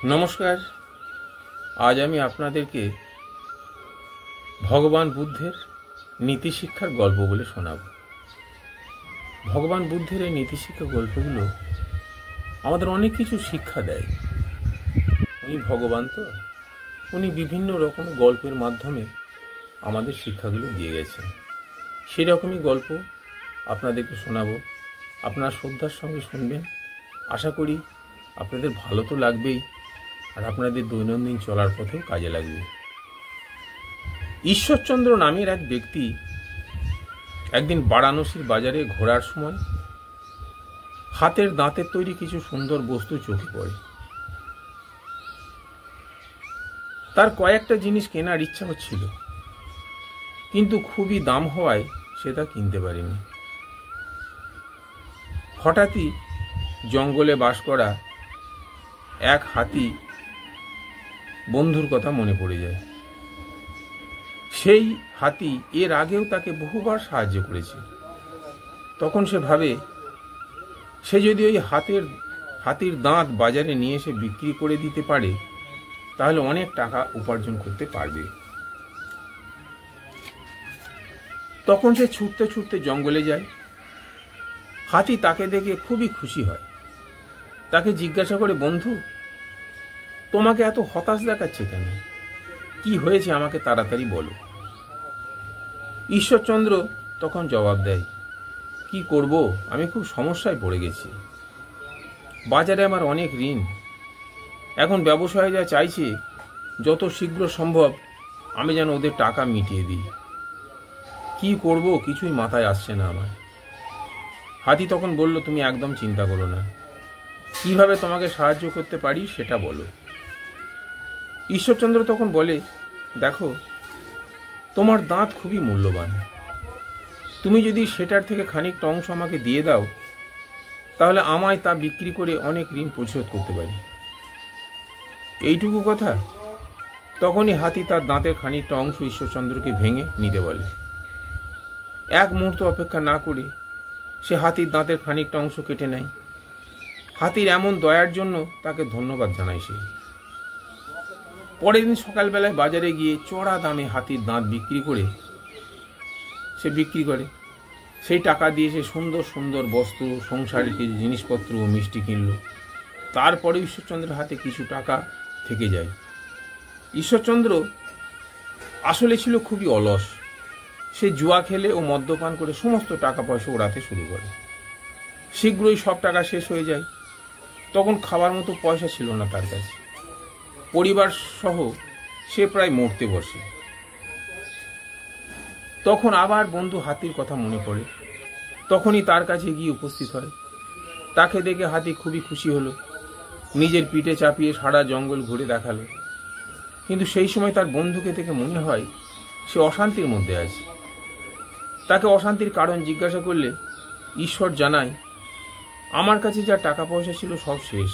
নমস্কার। আজ আমি আপনাদেরকে ভগবান বুদ্ধের নীতিশিক্ষার গল্পগুলো শোনাব। ভগবান বুদ্ধের এই নীতিশিক্ষা গল্পগুলো আমাদের অনেক কিছু শিক্ষা দেয়। উনি ভগবান, তো উনি বিভিন্ন রকম গল্পের মাধ্যমে আমাদের শিক্ষাগুলো দিয়ে গেছেন। সেরকমই গল্প আপনাদেরকে শোনাবো। আপনারা শ্রদ্ধার সঙ্গে শুনবেন। আশা করি আপনাদের ভালো তো লাগবেই, আর আপনাদের দৈনন্দিন চলার পথেও কাজে লাগবে। ঈশ্বরচন্দ্র নামের এক ব্যক্তি একদিন বারাণসীর বাজারে ঘোরার সময় হাতের দাঁতের তৈরি কিছু সুন্দর বস্তু চোখে পড়ে। তার কয়েকটা জিনিস কেনার ইচ্ছা হচ্ছিল, কিন্তু খুবই দাম হওয়ায় সে তা কিনতে পারেনি। হঠাৎই জঙ্গলে বাস করা এক হাতি বন্ধুর কথা মনে পড়ে যায়। সেই হাতি এর আগেও তাকে বহুবার সাহায্য করেছে। তখন সে ভাবে, সে যদি ওই হাতির দাঁত বাজারে নিয়ে এসে বিক্রি করে দিতে পারে, তাহলে অনেক টাকা উপার্জন করতে পারবে। তখন সে ছুটতে ছুটতে জঙ্গলে যায়। হাতি তাকে দেখে খুবই খুশি হয়। তাকে জিজ্ঞাসা করে, বন্ধু, তোমাকে এত হতাশ দেখাচ্ছে কেন? কি হয়েছে আমাকে তাড়াতাড়ি বলো। ঈশ্বরচন্দ্র তখন জবাব দেয়, কি করব, আমি খুব সমস্যায় পড়ে গেছি। বাজারে আমার অনেক ঋণ। এখন ব্যবসায়ীরা চাইছে যত শীঘ্র সম্ভব আমি যেন ওদের টাকা মিটিয়ে দিই। কি করব কিছুই মাথায় আসছে না আমার। হাতি তখন বলল, তুমি একদম চিন্তা করো না, কিভাবে তোমাকে সাহায্য করতে পারি সেটা বলো। ঈশ্বরচন্দ্র তখন বলে, দেখো, তোমার দাঁত খুবই মূল্যবান। তুমি যদি সেটার থেকে খানিকটা অংশ আমাকে দিয়ে দাও, তাহলে আমায় তা বিক্রি করে অনেক ঋণ পরিশোধ করতে পারি। এইটুকু কথা। তখনই হাতি তার দাঁতের খানিকটা অংশ ঈশ্বরচন্দ্রকে ভেঙে নিতে বলে। এক মুহূর্ত অপেক্ষা না করে সে হাতির দাঁতের খানিকটা অংশ কেটে নেয়। হাতির এমন দয়ার জন্য তাকে ধন্যবাদ জানায় সে। পরের দিন সকালবেলায় বাজারে গিয়ে চড়া দামে হাতির দাঁত বিক্রি করে সেই টাকা দিয়ে সে সুন্দর সুন্দর বস্ত্র, সংসারের কিছু জিনিসপত্র ও মিষ্টি কিনল। তারপরে ঈশ্বরচন্দ্রের হাতে কিছু টাকা থেকে যায়। ঈশ্বরচন্দ্র আসলে ছিল খুবই অলস। সে জুয়া খেলে ও মদ্যপান করে সমস্ত টাকা পয়সা ওড়াতে শুরু করে। শীঘ্রই সব টাকা শেষ হয়ে যায়। তখন খাবার মতো পয়সা ছিল না তার কাছে। পরিবার সহ সে প্রায় মরতে বসে। তখন আবার বন্ধু হাতির কথা মনে পড়ে। তখনই তার কাছে গিয়ে উপস্থিত হয়। তাকে দেখে হাতি খুবই খুশি হলো। নিজের পিঠে চাপিয়ে সারা জঙ্গল ঘুরে দেখালো। কিন্তু সেই সময় তার বন্ধুকে দেখে মনে হয় সে অশান্তির মধ্যে আছে। তাকে অশান্তির কারণ জিজ্ঞাসা করলে ঈশ্বর জানায়, আমার কাছে যা টাকা পয়সা ছিল সব শেষ।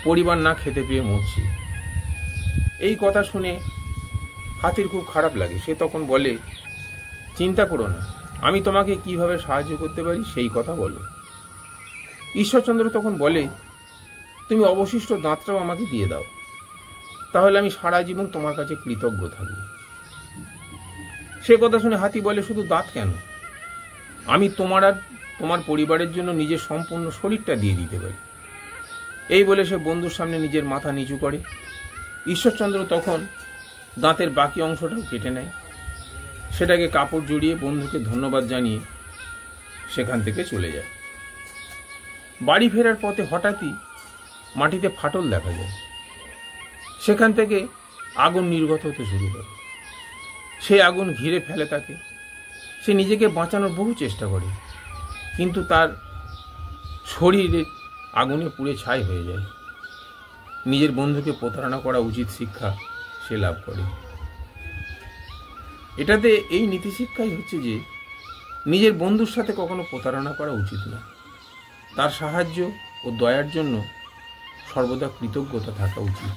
পরিবার না খেতে পেয়ে মরছি। এই কথা শুনে হাতির খুব খারাপ লাগে। সে তখন বলে, চিন্তা করো না, আমি তোমাকে কিভাবে সাহায্য করতে পারি সেই কথা বলো। ঈশ্বরচন্দ্র তখন বলে, তুমি অবশিষ্ট দাঁতটাও আমাকে দিয়ে দাও, তাহলে আমি সারা জীবন তোমার কাছে কৃতজ্ঞ থাকব। সে কথা শুনে হাতি বলে, শুধু দাঁত কেন, আমি তোমার আর তোমার পরিবারের জন্য নিজের সম্পূর্ণ শরীরটা দিয়ে দিতে পারি। এই বলে সে বন্ধুর সামনে নিজের মাথা নিচু করে। ঈশ্বরচন্দ্র তখন দাঁতের বাকি অংশটাও কেটে নেয়। সেটাকে কাপড় জড়িয়ে বন্ধুকে ধন্যবাদ জানিয়ে সেখান থেকে চলে যায়। বাড়ি ফেরার পথে হঠাৎই মাটিতে ফাটল দেখা যায়। সেখান থেকে আগুন নির্গত হতে শুরু করে। সেই আগুন ঘিরে ফেলে তাকে। সে নিজেকে বাঁচানোর বহু চেষ্টা করে, কিন্তু তার শরীরে আগুনে পুড়ে ছাই হয়ে যায়। নিজের বন্ধুকে প্রতারণা করা উচিত শিক্ষা সে লাভ করে। এটাতে এই নীতিশিক্ষাই হচ্ছে যে নিজের বন্ধুর সাথে কখনো প্রতারণা করা উচিত না। তার সাহায্য ও দয়ার জন্য সর্বদা কৃতজ্ঞতা থাকা উচিত।